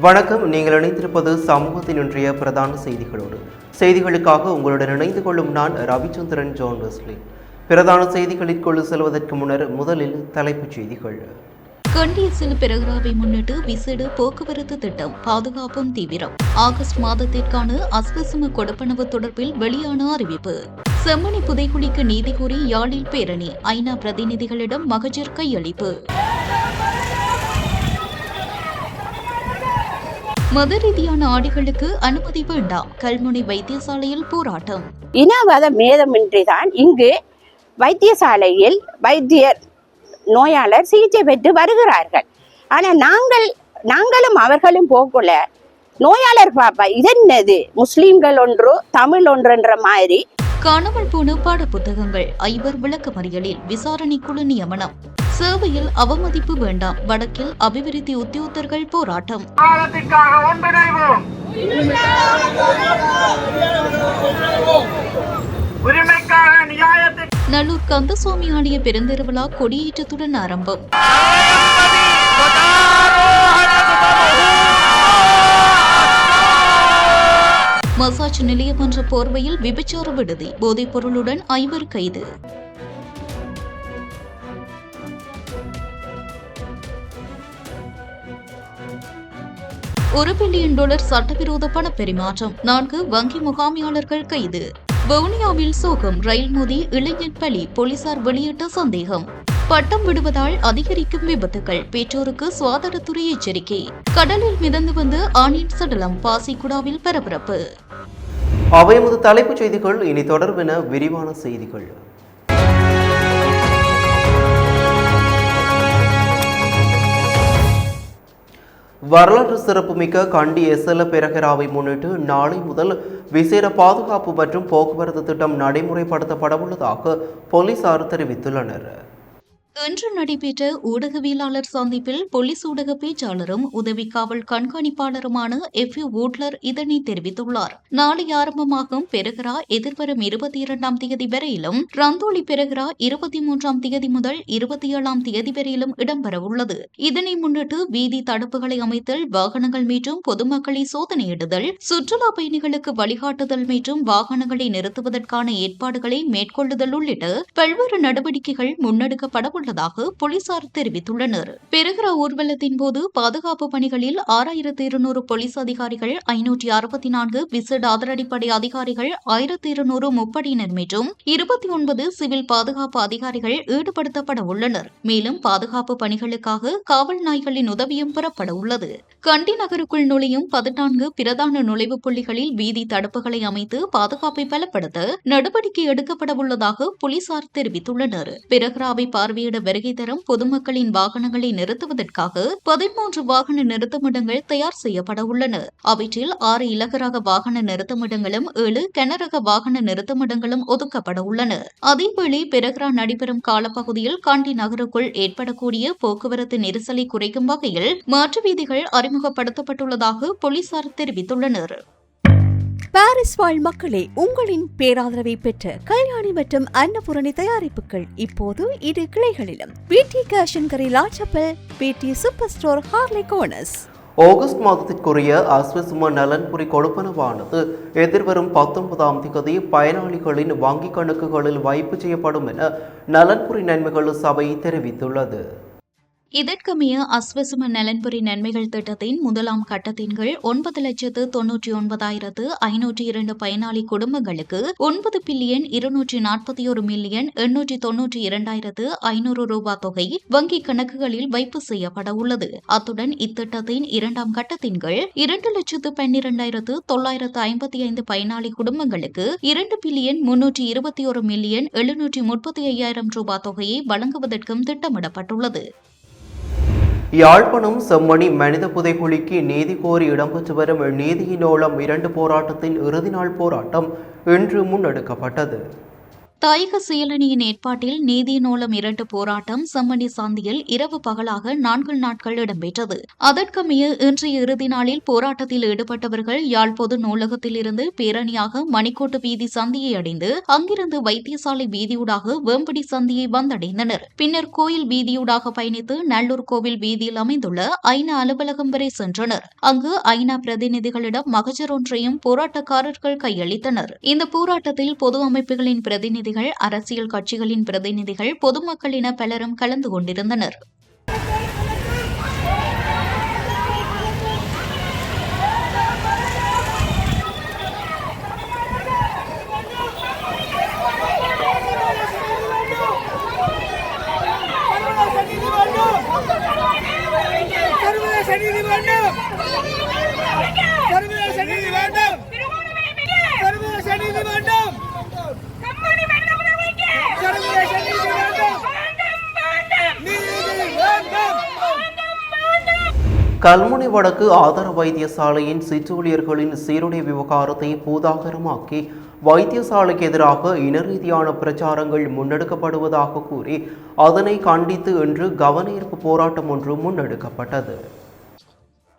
வணக்கம். நீங்கள் இணைந்திருப்பது சமூகத்தின் இன்றைய பிரதான செய்திகளோடு. செய்திகளுக்காக உங்களுடன் இணைந்து கொள்ளும் நான் ரவிச்சந்திரன் ஜான் வெஸ்லி. பிரதான செய்திகளுக்குள் செல்வதற்கு முன்னர் முதலில் தலைப்புச் செய்திகள். கண்டியசில் பெரகராவை முன்னிட்டு விசேட போக்குவரத்து திட்டம், பாதுகாப்பும் தீவிரம். ஆகஸ்ட் மாதத்திற்கான அஸ்வசம கொடுப்பனவு தொடர்பில் வெளியான அறிவிப்பு. செம்மணி புதைக்குழிக்கு நீதி கோரி யாழில் பேரணி, ஐநா பிரதிநிதிகளிடம் மகஜர் கையளிப்பு. மத ரீதியான ஆடைகளுக்கு அனுமதி வேண்டாம், கல்முனை வைத்தியசாலையில் போராட்டம். இனவாத மேதமின்றிதான் இங்கு வைத்தியசாலையில் வைத்தியர் நோயாளர் சிகிச்சை பெற்று வருகிறார்கள். ஆனால் நாங்களும் அவர்களும் போகல நோயாளர் பாப்பா இதென்னது முஸ்லீம்கள் ஒன்று தமிழ் ஒன்றுன்ற மாதிரி. காணாமல் போன பாட புத்தகங்கள், 5 விளக்கமறியலில் விசாரணை குழு நியமனம். சேவையில் அவமதிப்பு வேண்டாம், வடக்கில் அபிவிருத்தி உத்தியோகத்தர்கள் போராட்டம். நல்லூர் கந்தசுவாமி ஆலய பெருந்திருவிழா கொடியேற்றத்துடன் ஆரம்பம். மசாஜ் நிலையம் என்ற போர்வையில் விபச்சார விடுதி, போதைப் பொருளுடன் 5 கைது. $1 பில்லியன் சட்டவிரோத பண பரிமாற்றம், 4 வங்கி முகாமையாளர்கள் கைது. வவுனியாவில் சோகம், ரயில் மோதி இளைஞன் பலி, போலீசார் வெளியிட்ட சந்தேகம். பட்டம் விடுவதால் அதிகரிக்கும் விபத்துகள், பெற்றோருக்கு சுகாதாரத்துறை எச்சரிக்கை. கடலில் மிதந்து வந்த ஆணின் சடலம், பாசிக்குடாவில் பரபரப்பு. அவை முதல் தலைப்புச் செய்திகள். இனி தொடர்பென விரிவான செய்திகள். வரலாற்று சிறப்புமிக்க கண்டி எஸ்எல்ல பெரகராவை முன்னிட்டு நாளை முதல் விசேட பாதுகாப்பு மற்றும் போக்குவரத்து திட்டம் நடைமுறைப்படுத்தப்படவுள்ளதாக போலீசார் தெரிவித்துள்ளனர். இன்று நடைபெற்ற ஊடகவியலாளர் சந்திப்பில் போலீஸ் ஊடக பேச்சாளரும் உதவி காவல் கண்காணிப்பாளருமான எஃப்யூ வூட்லர் இதனை தெரிவித்துள்ளார். நாளை ஆரம்பமாகும் பெரகரா எதிர்வரும் 22ஆம் தேதி வரையிலும், ரந்தோலி பெரகரா 23ஆம் தேதி முதல் 27ஆம் தேதி வரையிலும் இடம்பெறவுள்ளது. இதனை முன்னிட்டு வீதி தடுப்புகளை அமைத்தல், வாகனங்கள் மற்றும் பொதுமக்களை சோதனையிடுதல், சுற்றுலா பயணிகளுக்கு வழிகாட்டுதல் மற்றும் வாகனங்களை நிறுத்துவதற்கான ஏற்பாடுகளை மேற்கொள்ளுதல் உள்ளிட்ட பல்வேறு நடவடிக்கைகள் முன்னெடுக்கப்படவுள்ளது போலீசார் தெரிவித்துள்ளனர். பெரகரா ஊர்வலத்தின் போது பாதுகாப்பு பணிகளில் 6200 போலீஸ் அதிகாரிகள், 564 விசேட அதிரடிப்படை அதிகாரிகள், 1200 முப்படையினர் மற்றும் 29 சிவில் பாதுகாப்பு அதிகாரிகள் ஈடுபடுத்தப்பட உள்ளனர். மேலும் பாதுகாப்பு பணிகளுக்காக காவல் நாய்களின் உதவியும் பெறப்பட உள்ளது. கண்டி நகருக்குள் நுழையும் 14 பிரதான நுழைவு புள்ளிகளில் வீதி தடுப்புகளை அமைத்து பாதுகாப்பை பலப்படுத்த நடவடிக்கை எடுக்கப்பட உள்ளதாக போலீசார் தெரிவித்துள்ளனர். பெரகராவை பார்வையிட வருகை தரும் பொதுமக்களின் வாகனங்களை நிறுத்துவதற்காக 13 வாகன நிறுத்தமிடங்கள் தயார் செய்யப்பட உள்ளன. அவற்றில் 6 இலகுரக வாகன நிறுத்தமிடங்களும் 7 கனரக வாகன நிறுத்தமிடங்களும் ஒதுக்கப்பட உள்ளன. அதேவேளை பெரகரா நடைபெறும் காலப்பகுதியில் கண்டி நகருக்குள் ஏற்படக்கூடிய போக்குவரத்து நெரிசலை குறைக்கும் வகையில் மாற்று வீதிகள் அறிமுகப்படுத்தப்பட்டுள்ளதாக போலீசார் தெரிவித்துள்ளனர். பாரிஸ் வாழ் மக்களே, உங்களின் பேராதரவை பெற்ற கல்யாணி மற்றும் அன்னபூரணி தயாரிப்புகள் இப்போது 2 கிளைகளிலும். பிடி கேஷ் அண்ட் கரி லாச்சப்பல், பிடி சூப்பர் ஸ்டோர் ஹார்லே கோனஸ். ஆகஸ்ட் மாதத்திற்குரிய அஸ்வசும நலன்புரி கொடுப்பனவானது எதிர்வரும் 19ஆம் தேதி பயனாளிகளின் வங்கிக் கணக்குகளில் வைப்பு செய்யப்படும் என நலன்புரி நன்மைகள் சபை தெரிவித்துள்ளது. இதற்கமைய அஸ்வசும நலன்புரி நன்மைகள் திட்டத்தின் முதலாம் கட்டத்தின் கீழ் 9,99,502 பயனாளி குடும்பங்களுக்கு 9,241,892,500 ரூபாய் தொகை வங்கிக் கணக்குகளில் வைப்பு செய்யப்பட உள்ளது. அத்துடன் இத்திட்டத்தின் 2ஆம் கட்டத்தின் கீழ் 2,12,955 பயனாளி குடும்பங்களுக்கு 2,321,735,000 ரூபாய் தொகையை வழங்குவதற்கும் திட்டமிடப்பட்டுள்ளது. யாழ்ப்பாணம் செம்மணி மனித புதைகுழிக்கு நீதி கோரி இடம்பெற்று வரும் நீதியின் ஓலம் 2 போராட்டத்தின் இறுதி நாள் போராட்டம் இன்று முன்னெடுக்கப்பட்டது. தாயக செயலணியின் ஏற்பாட்டில் நீதி நூலம் 2 போராட்டம் செம்மணி சந்தியில் இரவு பகலாக 4 நாட்கள் இடம்பெற்றது. அதற்கமைய இன்றைய இறுதி நாளில் போராட்டத்தில் ஈடுபட்டவர்கள் யாழ் பொது நூலகத்தில் இருந்து பேரணியாக மணிக்கோட்டு வீதி சந்தியை அடைந்து அங்கிருந்து வைத்தியசாலை வீதியூடாக வேம்படி சந்தியை வந்தடைந்தனர். பின்னர் கோயில் வீதியூடாக பயணித்து நல்லூர் கோவில் வீதியில் அமைந்துள்ள ஐநா அலுவலகம் வரை சென்றனர். அங்கு ஐநா பிரதிநிதிகளிடம் மகஜர் ஒன்றையும் போராட்டக்காரர்கள் கையளித்தனர். இந்த போராட்டத்தில் பொது அமைப்புகளின் பிரதிநிதிகள், அரசியல் கட்சிகளின் பிரதிநிதிகள், பொதுமக்கள் என பலரும் கலந்து கொண்டிருந்தனர். கல்முனை வடக்கு ஆதார வைத்தியசாலையின் சிற்றூழியர்களின் சீருடை விவகாரத்தை பூதாகரமாக்கி வைத்தியசாலைக்கு எதிராக இனரீதியான பிரச்சாரங்கள் முன்னெடுக்கப்படுவதாக கூறி அதனை கண்டித்து இன்று கவனஈர்ப்பு போராட்டம் ஒன்று முன்னெடுக்கப்பட்டது.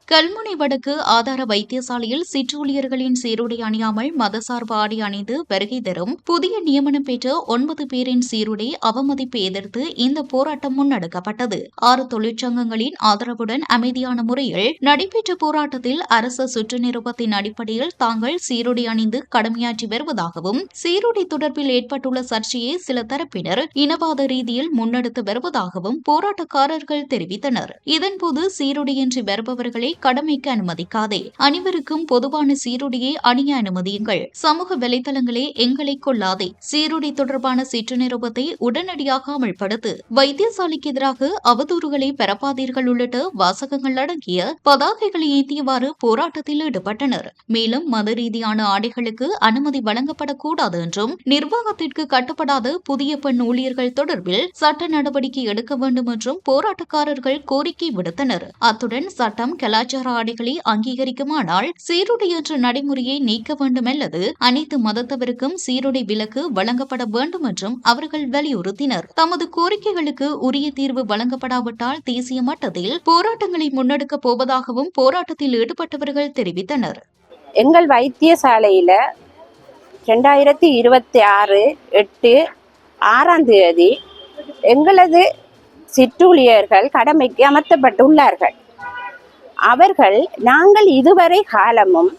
கல்முனை வடக்கு ஆதார வைத்தியசாலையில் சிற்றூழியர்களின் சீருடை அணியாமல் மதசார்பு ஆடை அணிந்து வருகை தரும் புதிய நியமனம் பெற்ற 9 பேரின் சீருடை அவமதிப்பை எதிர்த்து இந்த போராட்டம் முன்னெடுக்கப்பட்டது. 6 தொழிற்சங்கங்களின் ஆதரவுடன் அமைதியான முறையில் நடைபெற்ற போராட்டத்தில் அரசு சுற்று நிருபத்தின் அடிப்படையில் தாங்கள் சீருடை அணிந்து கடமையாற்றி வருவதாகவும், சீருடை தொடர்பில் ஏற்பட்டுள்ள சர்ச்சையை சில தரப்பினர் இனவாத ரீதியில் முன்னெடுத்து வருவதாகவும் போராட்டக்காரர்கள் தெரிவித்தனர். இதன்போது சீருடையின்றி வருபவர்களை கடமைக்கு அனுமதிக்காதே, அனைவருக்கும் பொதுவான சீருடையை அணிய அனுமதியுங்கள், சமூக வலைதளங்களே எங்களை கொள்ளாதே, சீருடை தொடர்பான சிற்று நிருபத்தை உடனடியாக அமல்படுத்து, வைத்தியசாலைக்கு எதிராக அவதூறுகளை பரப்பாதீர்கள் உள்ளிட்ட வாசகங்கள் அடங்கிய பதாகைகளை ஏந்தியவாறு போராட்டத்தில் ஈடுபட்டனர். மேலும் மத ரீதியான ஆடைகளுக்கு அனுமதி வழங்கப்படக்கூடாது என்றும், நிர்வாகத்திற்கு கட்டுப்படாத புதிய பெண் ஊழியர்கள் தொடர்பில் சட்ட நடவடிக்கை எடுக்க வேண்டும் என்றும் போராட்டக்காரர்கள் கோரிக்கை விடுத்தனர். அத்துடன் சட்டம் கலாச்சார ஆடைகளை அங்கீகரிக்குமானால் சீருடை என்ற நடைமுறையை நீக்க வேண்டும் அல்லது அனைத்து மதத்தவருக்கும் சீருடை விலக்கு வழங்கப்பட வேண்டும் என்றும் அவர்கள் வலியுறுத்தினர். தமது கோரிக்கைகளுக்கு உரிய தீர்வு வழங்கப்படாவிட்டால் தேசிய மட்டத்தில் போராட்டங்களை முன்னெடுக்கப் போவதாகவும் போராட்டத்தில் ஈடுபட்டவர்கள் தெரிவித்தனர். எங்கள் வைத்தியசாலையில 2026/8/6 எங்களது சிற்றூழியர்கள் கடமைக்கு அமர்த்தப்பட்டுள்ளார்கள். அவர்கள் நாங்கள் இதுவரை காலமும்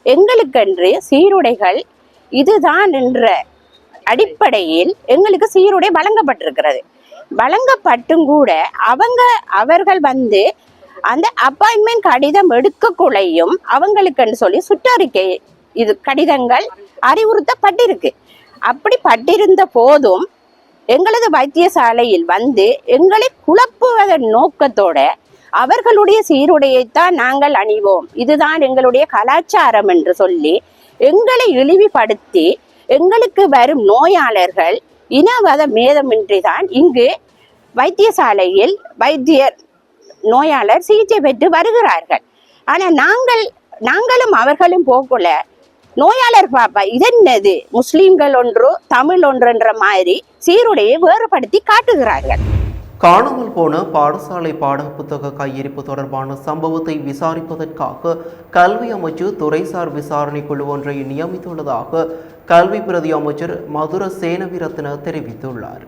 எங்களுக்கென்று சீருடைகள் இதுதான் என்ற அடிப்படையில் எங்களுக்கு சீருடை வழங்கப்பட்டிருக்கிறது. வழங்கப்பட்டும் கூட அவர்கள் அந்த அப்பாயின்மெண்ட் கடிதம் எடுக்கக்குள்ளையும் அவங்களுக்குன்னு சொல்லி சுற்றறிக்கை இது கடிதங்கள் அறிவுறுத்தப்பட்டிருக்கு. அப்படி பட்டிருந்த போதும் எங்களது வைத்தியசாலையில் எங்களை குழப்புவதன் நோக்கத்தோட அவர்களுடைய சீருடையைத்தான் நாங்கள் அணிவோம், இதுதான் எங்களுடைய கலாச்சாரம் என்று சொல்லி எங்களை இழிவுபடுத்தி எங்களுக்கு வரும் நோயாளர்கள் இனவாத மேதமின்றிதான் இங்கு வைத்தியசாலையில் நோயாளர் சிகிச்சை பெற்று வருகிறார்கள். ஆனால் நாங்களும் அவர்களும் போக்குள்ள நோயாளர் பாப்பா இதென்னது முஸ்லீம்கள் ஒன்று தமிழ் ஒன்று என்ற மாதிரி சீருடையை வேறுபடுத்தி காட்டுகிறார்கள். காணாமல் போன பாடசாலை பாடப்புத்தக கையிருப்பு தொடர்பான சம்பவத்தை விசாரிப்பதற்காக கல்வி அமைச்சு துறைசார் விசாரணை குழு ஒன்றை நியமித்துள்ளதாக கல்வி பிரதி அமைச்சர் மதுர சேனவிரத்ன தெரிவித்துள்ளார்.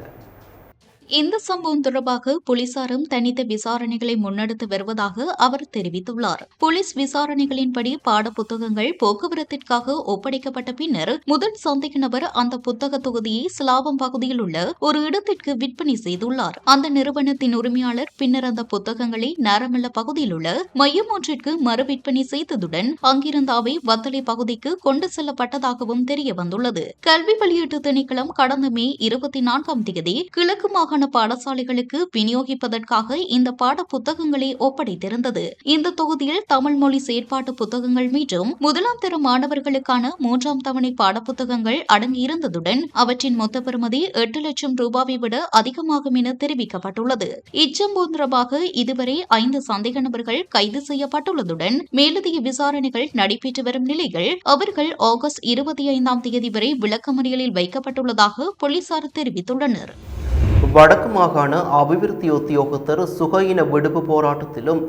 இந்த சம்பவம் தொடர்பாக போலீசாரும் தனித்த விசாரணைகளை முன்னெடுத்து வருவதாக அவர் தெரிவித்துள்ளார். போலீஸ் விசாரணைகளின்படி பாடப்புத்தகங்கள் போக்குவரத்திற்காக ஒப்படைக்கப்பட்ட பின்னர் முதல் சந்தேக நபர் அந்த புத்தக தொகுதியை சிலாபம் பகுதியில் உள்ள ஒரு இடத்திற்கு விற்பனை செய்துள்ளார். அந்த நிறுவனத்தின் உரிமையாளர் பின்னர் அந்த புத்தகங்களை நாரமல்ல பகுதியில் உள்ள மையம் ஒன்றிற்கு மறுவிற்பனை செய்ததுடன் அங்கிருந்த அவை வத்தலை பகுதிக்கு கொண்டு செல்லப்பட்டதாகவும் தெரிய வந்துள்ளது. கல்வி வெளியீட்டு திணைக்களம் கடந்த மே 24 கிழக்கு மாகாண வடமாகாண பாடசாலைகளுக்கு விநியோகிப்பதற்காக இந்த பாட புத்தகங்களை ஒப்படைத்திருந்தது. இந்த தொகுதியில் தமிழ் மொழி செயற்பாட்டு புத்தகங்கள் மற்றும் முதலாம் தர மாணவர்களுக்கான 3ஆம் தவணை பாடப்புத்தகங்கள் அடங்கியிருந்ததுடன் அவற்றின் மொத்த பெறுமதி 8 லட்சம் ரூபாவை விட அதிகமாகும் என தெரிவிக்கப்பட்டுள்ளது. இச்சம்பவம் தொடர்பாக இதுவரை 5 சந்தேக நபர்கள் கைது செய்யப்பட்டுள்ளதுடன் மேலதிக விசாரணைகள் நடைபெற்று வரும் நிலையில் அவர்கள் ஆகஸ்ட் 25ஆம் தேதி வரை விளக்கமறியலில் வைக்கப்பட்டுள்ளதாக போலீசார் தெரிவித்துள்ளனர். வடக்கு மாகாண அபிவிருத்தி உத்தியோகத்தர் சுகையின விடுப்பு போராட்டத்திலும்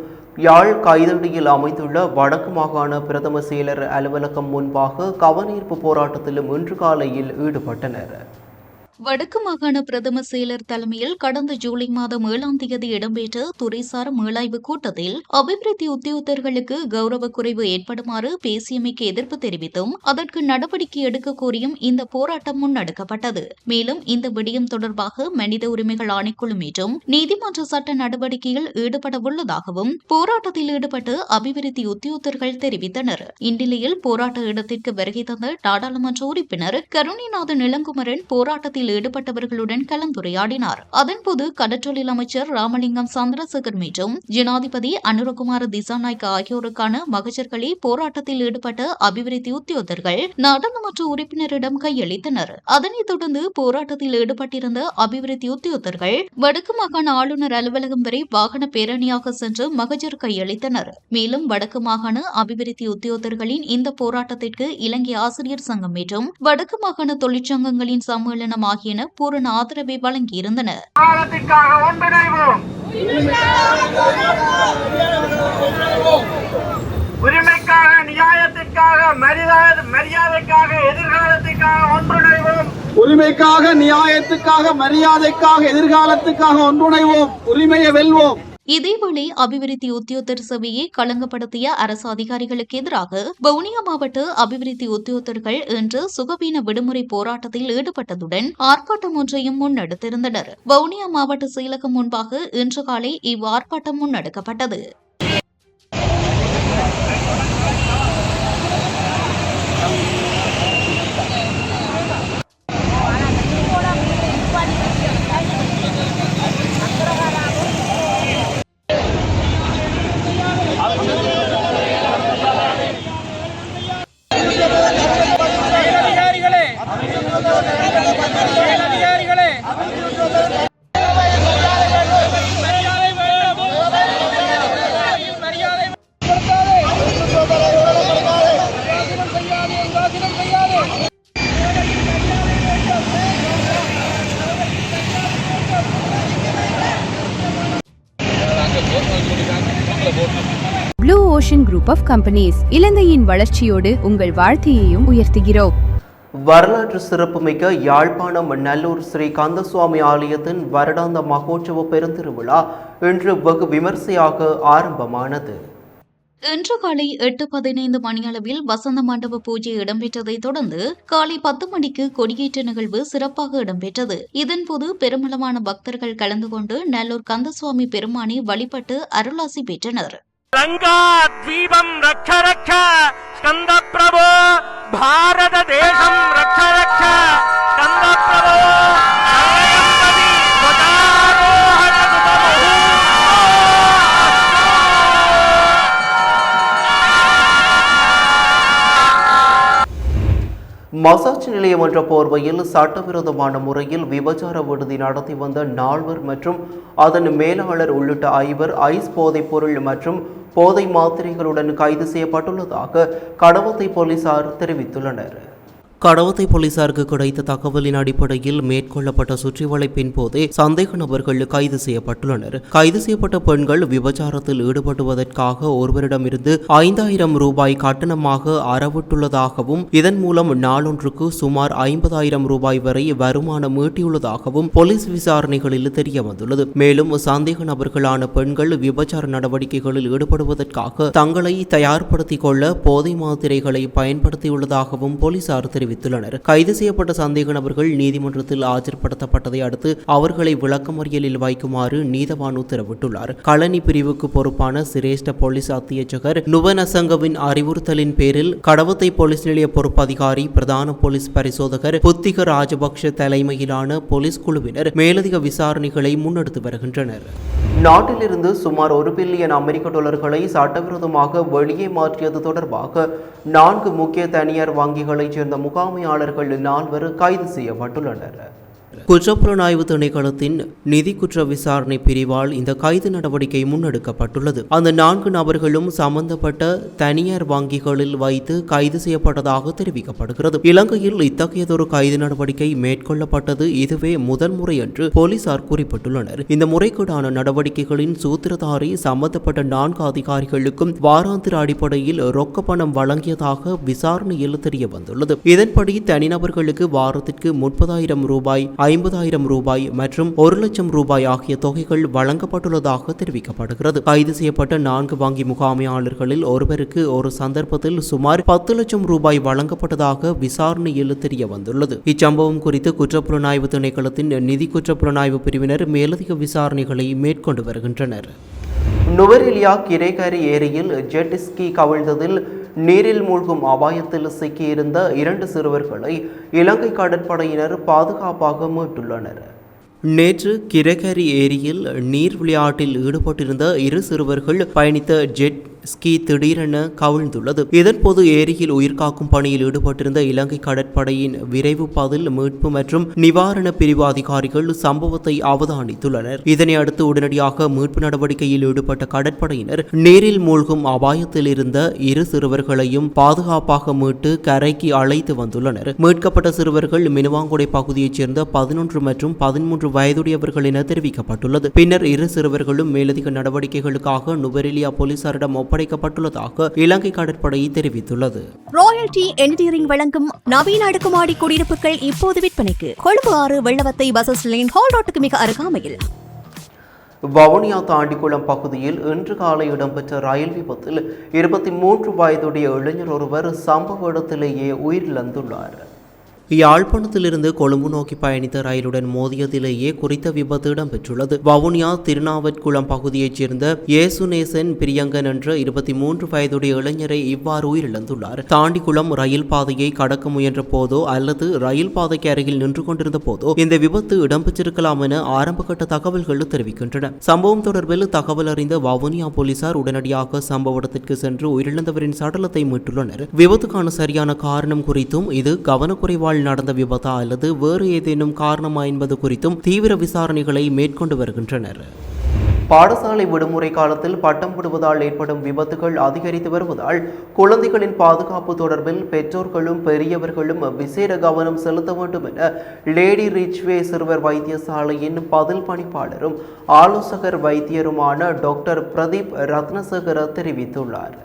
யாழ் கைதடியில் அமைந்துள்ள வடக்கு மாகாண பிரதம செயலர் அலுவலகம் முன்பாக கவனஈர்ப்பு போராட்டத்திலும் இன்று காலையில் ஈடுபட்டனர். வடக்கு மாகாண பிரதம செயலர் தலைமையில் கடந்த ஜூலை மாதம் 7ஆம் தேதி இடம்பெற்ற துறைசார் மீளாய்வு கூட்டத்தில் அபிவிருத்தி உத்தியோகத்தர்களுக்கு கௌரவ குறைவு ஏற்படுமாறு பேசியமைக்கு எதிர்ப்பு தெரிவித்தும் அதற்கு நடவடிக்கை எடுக்க கோரியும் இந்த போராட்டம் முன்னெடுக்கப்பட்டது. மேலும் இந்த விடயம் தொடர்பாக மனித உரிமைகள் ஆணைக்குழு மற்றும் நீதிமன்ற சட்ட நடவடிக்கையில் ஈடுபட உள்ளதாகவும் போராட்டத்தில் ஈடுபட்டு அபிவிருத்தி உத்தியோகத்தர்கள் தெரிவித்தனர். இந்நிலையில் போராட்ட இடத்திற்கு வருகை தந்த நாடாளுமன்ற உறுப்பினர் கருணிநாதன் இளங்குமரன் போராட்டத்தில் ஈடுபட்டவர்களுடன் கலந்துரையாடினார். அதன்போது கடற்றொழில் அமைச்சர் ராமலிங்கம் சந்திரசேகர் மற்றும் ஜனாதிபதி அனுரகுமார திசாநாயக்க ஆகியோருக்கான மகஜர்களை போராட்டத்தில் ஈடுபட்ட அபிவிருத்தி உத்தியோகத்தர்கள் நாடாளுமன்ற உறுப்பினரிடம் கையளித்தனர். அதனைத் தொடர்ந்து போராட்டத்தில் ஈடுபட்டிருந்த அபிவிருத்தி உத்தியோகத்தர்கள் வடக்கு மாகாண ஆளுநர் அலுவலகம் வரை வாகன பேரணியாக சென்று மகஜர் கையளித்தனர். மேலும் வடக்கு மாகாண அபிவிருத்தி உத்தியோகத்தர்களின் இந்த போராட்டத்திற்கு இலங்கை ஆசிரியர் சங்கம் மற்றும் வடக்கு மாகாண தொழிற்சங்கங்களின் சம்மேளனம் ஆகியன பூரண ஆதரவை வழங்கியிருந்தன. உரிமைக்காக, நியாயத்திற்காக, மரியாதைக்காக, எதிர்காலத்திற்காக ஒன்றிணைவோம். உரிமைக்காக, நியாயத்துக்காக, மரியாதைக்காக, எதிர்காலத்துக்காக ஒன்றிணைவோம். உரிமையை வெல்வோம். இதேவேளை அபிவிருத்தி உத்தியோகத்தர் சபையை களங்கப்படுத்திய அரசு அதிகாரிகளுக்கு எதிராக வவுனியா மாவட்ட அபிவிருத்தி உத்தியோகத்தர்கள் இன்று சுகவீன விடுமுறை போராட்டத்தில் ஈடுபட்டதுடன் ஆர்ப்பாட்டம் ஒன்றையும் முன்னெடுத்திருந்தனர். வவுனியா மாவட்ட செயலகம் முன்பாக இன்று காலை இவ்வார்ப்பாட்டம் முன்னெடுக்கப்பட்டது. Blue ocean group of companies இலங்கையின் வளர்ச்சியோடு உங்கள் வாழ்க்கையையும் உயர்த்துகிறோம். வரலாற்று சிறப்புமிக்க யாழ்ப்பாணம் நல்லூர் ஸ்ரீ கந்தசுவாமி ஆலயத்தின் வருடாந்த மகோற்சவ பெருந்திருவிழா இன்று வெகு விமர்சையாக ஆரம்பமானது. இன்று காலை 8:15 மணியளவில் வசந்த மண்டப பூஜை இடம்பெற்றதைத் தொடர்ந்து காலை 10 மணிக்கு கொடியேற்ற நிகழ்வு சிறப்பாக இடம்பெற்றது. இதன்போது பெருமளவான பக்தர்கள் கலந்து கொண்டு நல்லூர் கந்தசுவாமி பெருமானை வழிபட்டு அருளாசி பெற்றனர். லங்கா தீபம் ரக்ஷ ரக்ஷ ஸ்கந்த பிரபு பாரத தேசம் ரக்ஷ ரக்ஷ ஸ்கந்த பிரபு மசாஜ் நிலையம் என்ற போர்வையில் சட்டவிரோதமான முறையில் விபச்சார விடுதி நடத்தி வந்த 4 மற்றும் அதன் மேலாளர் உள்ளிட்ட 5 ஐஸ் போதைப் பொருள் மற்றும் போதை மாத்திரைகளுடன் கைது செய்யப்பட்டுள்ளதாக கடவத்தை போலீசார் தெரிவித்துள்ளனர். கடவத்தை போலீசாருக்கு கிடைத்த தகவலின் அடிப்படையில் மேற்கொள்ளப்பட்ட சுற்றிவளைப்பின் போதே சந்தேக நபர்கள் கைது செய்யப்பட்டுள்ளனர். கைது செய்யப்பட்ட பெண்கள் விபச்சாரத்தில் ஈடுபடுவதற்காக ஒருவரிடமிருந்து 5000 ரூபாய் கட்டணமாக அறவிட்டுள்ளதாகவும் இதன் மூலம் நாளொன்றுக்கு சுமார் 50,000 ரூபாய் வரை வருமானம் ஈட்டியுள்ளதாகவும் போலீஸ் விசாரணைகளில் தெரிய வந்துள்ளது. மேலும் சந்தேக நபர்களான பெண்கள் விபச்சார நடவடிக்கைகளில் ஈடுபடுவதற்காக தங்களை தயார்படுத்திக் கொள்ள போதை மாத்திரைகளை பயன்படுத்தியுள்ளதாகவும் போலீசார் தெரிவித்துள்ளனர். தெரிவித்துள்ளனர். கைது செய்யப்பட்ட சந்தேக நபர்கள் நீதிமன்றத்தில் ஆஜர்படுத்தப்பட்டதை அடுத்து அவர்களை விளக்கமறியலில் வைக்குமாறு நீதவான் உத்தரவிட்டுள்ளார். களனி பிரிவுக்கு பொறுப்பான சிரேஷ்ட போலீஸ் அத்தியட்சகர் நுவனசங்கவின் அறிவுறுத்தலின் பேரில் கடவத்தை போலீஸ் நிலைய பொறுப்பு அதிகாரி, பிரதான போலீஸ் பரிசோதகர் புத்திக ராஜபக்ஷ தலைமையிலான போலீஸ் குழுவினர் மேலதிக விசாரணைகளை முன்னெடுத்து வருகின்றனர். நாட்டிலிருந்து சுமார் $1 பில்லியன் அமெரிக்க டாலர்களை சட்டவிரோதமாக வெளியே மாற்றியது தொடர்பாக 4 முக்கிய தனியார் வங்கிகளைச் சேர்ந்த முகாமையாளர்கள் 4 கைது செய்யப்பட்டுள்ளனர். குற்றப்புலனாய்வு திணைக்களத்தின் நிதி குற்ற விசாரணை பிரிவால் இந்த கைது நடவடிக்கை முன்னெடுக்கப்பட்டுள்ளது. அந்த 4 நபர்களும் சம்பந்தப்பட்ட தனியார் வங்கிகளில் வைத்து கைது செய்யப்பட்டதாக தெரிவிக்கப்படுகிறது. இலங்கையில் இத்தகையதொரு கைது நடவடிக்கை மேற்கொள்ளப்பட்டது இதுவே முதல் முறை என்று போலீசார் குறிப்பிட்டுள்ளனர். இந்த முறைகேடான நடவடிக்கைகளின் சூத்திரதாரி சம்பந்தப்பட்ட 4 அதிகாரிகளுக்கும் வாராந்திர அடிப்படையில் ரொக்க பணம் வழங்கியதாக விசாரணையில் தெரிய வந்துள்ளது. இதன்படி தனிநபர்களுக்கு வாரத்திற்கு ரூபாய் 30,000, ரூபாய் மற்றும் ரூபாய் ஆகிய தொகைகள் வழங்கப்பட்டுள்ளதாக தெரிவிக்கப்படுகிறது. கைது செய்யப்பட்ட 4 வங்கி முகாமையாளர்களில் ஒருவருக்கு ஒரு சந்தர்ப்பத்தில் சுமார் 10 லட்சம் ரூபாய் வழங்கப்பட்டதாக விசாரணையில் தெரிய வந்துள்ளது. இச்சம்பவம் குறித்து குற்றப்புலனாய்வு திணைக்களத்தின் நிதி குற்றப்புலனாய்வு பிரிவினர் மேலதிக விசாரணைகளை மேற்கொண்டு வருகின்றனர். நுவரெலியா கிரேகரி ஏரியில் ஜெட் ஸ்கி கவிழ்ந்ததில் நீரில் மூழ்கும் அபாயத்தில் சிக்கியிருந்த 2 சிறுவர்களை இலங்கை கடற்படையினர் பாதுகாப்பாக மீட்டுள்ளனர். நேற்று கிரேகரி ஏரியில் நீர் விளையாட்டில் ஈடுபட்டிருந்த 2 சிறுவர்கள் பயணித்த ஜெட் ஸ்கி திடீரென கவிழ்ந்துள்ளது. இதன்போது ஏரியில் உயிர்காக்கும் பணியில் ஈடுபட்டிருந்த இலங்கை கடற்படையின் விரைவு பதில் மீட்பு மற்றும் நிவாரண பிரிவு அதிகாரிகள் சம்பவத்தை அவதானித்துள்ளனர். இதனை அடுத்து உடனடியாக மீட்பு நடவடிக்கையில் ஈடுபட்ட கடற்படையினர் நீரில் மூழ்கும் அபாயத்தில் இருந்த 2 சிறுவர்களையும் பாதுகாப்பாக மீட்டு கரைக்கு அழைத்து வந்துள்ளனர். மீட்கப்பட்ட சிறுவர்கள் மினுவாங்குடை பகுதியைச் சேர்ந்த 11 மற்றும் 13 வயதுடையவர்கள் என தெரிவிக்கப்பட்டுள்ளது. பின்னர் 2 சிறுவர்களும் மேலதிக நடவடிக்கைகளுக்காக நுவரெலியா போலீசாரிடம் ஒப்படைக்கப்பட்டுள்ளதாக இலங்கை கடற்படை தெரிவித்துள்ளது. ராயல்டி என்ஜினியரிங் வழங்கும் நவீன அடுக்குமாடி குடியிருப்புகள் இப்போது விற்பனைக்கு. Colombo 6 Wellawatte bus line hall ரோட்டுக்கு மிக அருகாமையில். வவுனியா தாண்டிக்குளம் பகுதியில் இன்று காலை இடம்பெற்ற ரயில் விபத்தில் 23 வயதுடைய இளைஞர் ஒருவர் சம்பவ இடத்திலேயே உயிரிழந்துள்ளார். யாழ்ப்பாணத்திலிருந்து கொழும்பு நோக்கி பயணித்த ரயிலுடன் மோதியதிலேயே குறித்த விபத்து இடம்பெற்றுள்ளது. வவுனியா திருநாவற்குளம் பகுதியைச் சேர்ந்த ஏசுநேசன் பிரியங்கன் என்ற 23 வயதுடைய இளைஞரை இவ்வாறு உயிரிழந்துள்ளார். தாண்டிக்குளம் ரயில் பாதையை கடக்க முயன்ற போதோ அல்லது ரயில் பாதைக்கு அருகில் நின்று கொண்டிருந்த போதோ இந்த விபத்து இடம்பெற்றிருக்கலாம் என ஆரம்பகட்ட தகவல்கள் தெரிவிக்கின்றன. சம்பவம் தொடர்பில் தகவல் அறிந்த வவுனியா போலீசார் உடனடியாக சம்பவ இடத்திற்கு சென்று உயிரிழந்தவரின் சடலத்தை மீட்டுள்ளனர். விபத்துக்கான சரியான காரணம் குறித்தும் இது கவனக்குறைவால் நடந்த விபத்தா அல்லது வேறு ஏதேனும் காரணமா என்பது குறித்தும் தீவிர விசாரணைகளை மேற்கொண்டு வருகின்றனர். பாடசாலை விடுமுறை காலத்தில் பட்டம் விடுவதால் ஏற்படும் விபத்துகள் அதிகரித்து வருவதால் குழந்தைகளின் பாதுகாப்பு தொடர்பில் பெற்றோர்களும் பெரியவர்களும் விசேட கவனம் செலுத்த வேண்டும் என லேடி ரிச்வே சிறுவர் வைத்தியசாலையின் பதில் பணிப்பாளரும் ஆலோசகர் வைத்தியருமான டாக்டர் பிரதீப் ரத்னசேகர தெரிவித்துள்ளார்.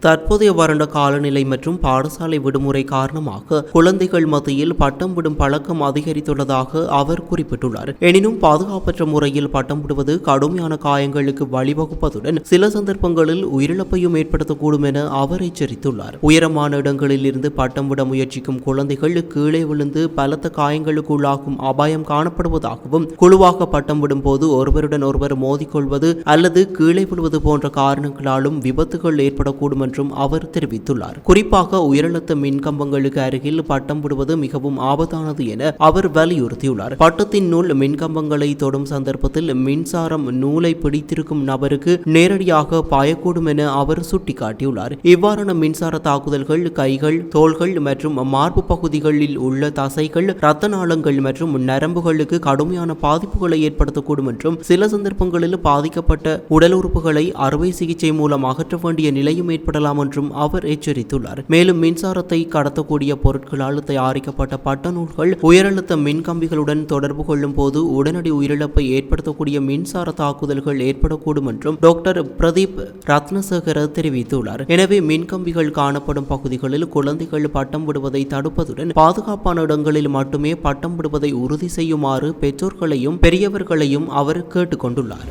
தற்போதைய வறண்ட காலநிலை மற்றும் பாடசாலை விடுமுறை காரணமாக குழந்தைகள் மத்தியில் பட்டம் விடும் பழக்கம் அதிகரித்துள்ளதாக அவர் குறிப்பிட்டுள்ளார். எனினும் பாதுகாப்பற்ற முறையில் பட்டம் விடுவது கடுமையான காயங்களுக்கு வழிவகுப்பதுடன் சில சந்தர்ப்பங்களில் உயிரிழப்பையும் ஏற்படுத்தக்கூடும் என அவர் எச்சரித்துள்ளார். உயரமான இடங்களில் இருந்து பட்டம் விட முயற்சிக்கும் குழந்தைகள் கீழே விழுந்து பலத்த காயங்களுக்குள்ளாகும் அபாயம் காணப்படுவதாகவும் குழுவாக பட்டம் விடும் போது ஒருவருடன் ஒருவர் மோதிக்கொள்வது அல்லது கீழே விழுவது போன்ற காரணங்களாலும் விபத்துகள் ஏற்படக்கூடும் என்றும் அவர் தெரிவித்துள்ளார். குறிப்பாக உயரழுத்த மின்கம்பங்களுக்கு அருகில் பட்டம் விடுவது மிகவும் ஆபத்தானது என அவர் வலியுறுத்தியுள்ளார். பட்டத்தின் நூல் மின்கம்பங்களை தொடும் சந்தர்ப்பத்தில் மின்சாரம் நூலை பிடித்திருக்கும் நபருக்கு நேரடியாக பாயக்கூடும் என அவர் சுட்டிக்காட்டியுள்ளார். இவ்வாறான மின்சார தாக்குதல்கள் கைகள், தோள்கள் மற்றும் மார்பு பகுதிகளில் உள்ள தசைகள், இரத்த நாளங்கள் மற்றும் நரம்புகளுக்கு கடுமையான பாதிப்புகளை ஏற்படுத்தக்கூடும் என்றும் சில சந்தர்ப்பங்களில் பாதிக்கப்பட்ட உடல் உறுப்புகளை அறுவை சிகிச்சை மூலம் அகற்ற வேண்டிய நிலையும் ஏற்படலாம் என்றும் அவர் எச்சரித்துள்ளார். மேலும் மின்சாரத்தை கடத்தக்கூடிய பொருட்களால் தயாரிக்கப்பட்ட பட்ட நூல்கள் உயரழுத்த மின்கம்பிகளுடன் தொடர்பு கொள்ளும் போது உடனடி உயிரிழப்பை ஏற்படுத்தக்கூடிய மின்சார தாக்குதல்கள் ஏற்படக்கூடும் என்றும் டாக்டர் பிரதீப் ரத்னசேகர தெரிவித்துள்ளார். எனவே மின்கம்பிகள் காணப்படும் பகுதிகளில் குழந்தைகள் பட்டம் விடுவதை தடுப்பதுடன் பாதுகாப்பான இடங்களில் மட்டுமே பட்டம் விடுவதை உறுதி செய்யுமாறு பெற்றோர்களையும் பெரியவர்களையும் அவர் கேட்டுக்கொண்டுள்ளார்.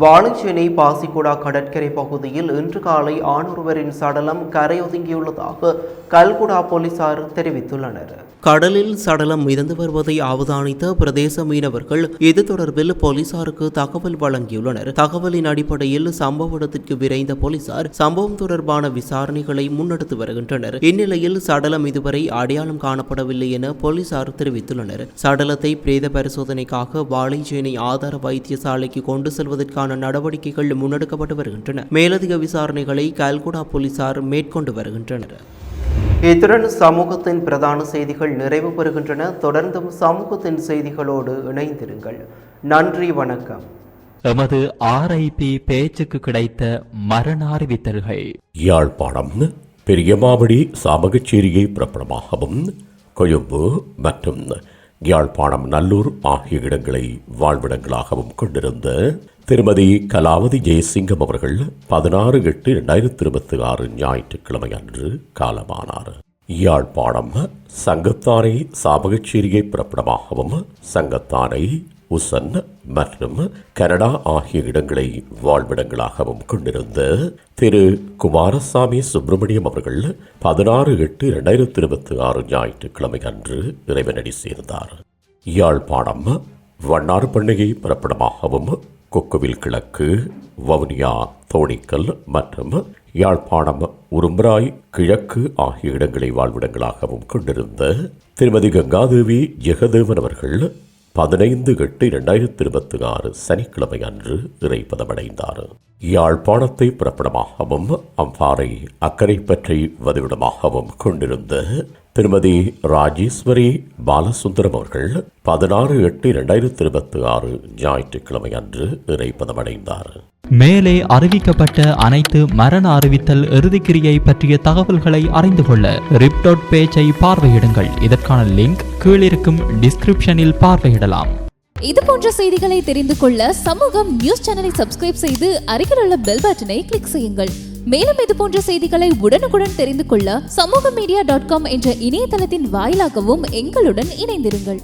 வாழைச்சேனை பாசிக்குடா கடற்கரை பகுதியில் இன்று காலை ஆணொருவரின் சடலம் கரையொதுங்கியுள்ளதாக கல்குடா போலீசார் தெரிவித்துள்ளனர். கடலில் சடலம் மிதந்து வருவதை அவதானித்த பிரதேச மீனவர்கள் இது தொடர்பில் போலீசாருக்கு தகவல் வழங்கியுள்ளனர். தகவலின் அடிப்படையில் சம்பவ இடத்திற்கு விரைந்த போலீசார் சம்பவம் தொடர்பான விசாரணைகளை முன்னெடுத்து வருகின்றனர். இந்நிலையில் சடலம் இதுவரை அடையாளம் காணப்படவில்லை என போலீசார் தெரிவித்துள்ளனர். சடலத்தை பிரேத பரிசோதனைக்காக வாழைச்சேனை ஆதார வைத்தியசாலைக்கு கொண்டு செல்வதற்கான நடவடிக்கைகள் முன்னெடுக்கப்பட்டு வருகின்றன. மேலதிக விசாரணைகளை கல்குடா போலீசார் மேற்கொண்டு வருகின்றனர். இத்துடன் சமூகத்தின் பிரதான செய்திகள் நிறைவு பெறுகின்றன. தொடர்ந்தும் சமூகத்தின் செய்திகளோடு இணைந்திருங்கள். நன்றி, வணக்கம். எமது RIP பேச்சுக்கு கிடைத்த மரண அறிவித்தல்கள். யாழ்ப்பாணம் பெரியமாவடி சாமகச்சேரியை பிறப்பிடமாகவும் கொழும்பு மற்றும் யாழ்ப்பாணம் நல்லூர் ஆகிய இடங்களை வாழ்விடங்களாகவும் கொண்டிருந்த திருமதி கலாவதி ஜெயசிங்கம் அவர்கள் 16/8/2026 ஞாயிற்றுக்கிழமை அன்று காலமானார். யாழ்ப்பாணம் சங்கத்தானை சாமகச்சேரியை பிறப்பிடமாகவும் சங்கத்தானை உசன் மற்றும் கனடா ஆகிய இடங்களை வாழ்விடங்களாகவும் கொண்டிருந்த திரு குமாரசாமி சுப்பிரமணியம் அவர்கள் 16/8/2026 ஞாயிற்றுக்கிழமை அன்று இறைவனடி சேர்ந்தார். யாழ்ப்பாணம் வண்ணார்பண்ணையை பிறப்பிடமாகவும் கொக்குவில் கிழக்கு வவுனியா தோணிக்கல் மற்றும் யாழ்ப்பாணம் உரும்பராய் கிழக்கு ஆகிய இடங்களை வாழ்விடங்களாகவும் கொண்டிருந்த திருமதி கங்காதேவி ஜெகதேவன் அவர்கள் 15/8/2026 சனிக்கிழமை அன்று இறைப்பதமடைந்தார். யாழ்ப்பாணத்தை பிறப்பிடமாகவும் அம்பாறை அக்கரைப்பற்றை வதிவிடமாகவும் கொண்டிருந்த திருமதி ராஜேஸ்வரி பாலசுந்தரம் அவர்கள் 16/8/2026 ஞாயிற்றுக்கிழமை அன்று இறைப்பதமடைந்தார். மேலே அறிவிக்கப்பட்ட அனைத்து மரண அறிவித்தல் இறுதிக்கிரியை பற்றிய தகவல்களை அறிந்து கொள்ள ரிப் பேஜை பார்வையிடுங்கள். இதற்கான லிங்க் கீழிருக்கும் டிஸ்கிரிப்ஷனில் பார்வையிடலாம். இது போன்ற செய்திகளை தெரிந்து கொள்ள சமூகம் நியூஸ் சேனலை சப்ஸ்கிரைப் செய்து அருகில் உள்ள பெல் பட்டனை கிளிக் செய்யுங்கள். மேலும் இது போன்ற செய்திகளை உடனுக்குடன் தெரிந்து கொள்ள சமூகமீடியா.com என்ற இணையதளத்தின் வாயிலாகவும் எங்களுடன் இணைந்திருங்கள்.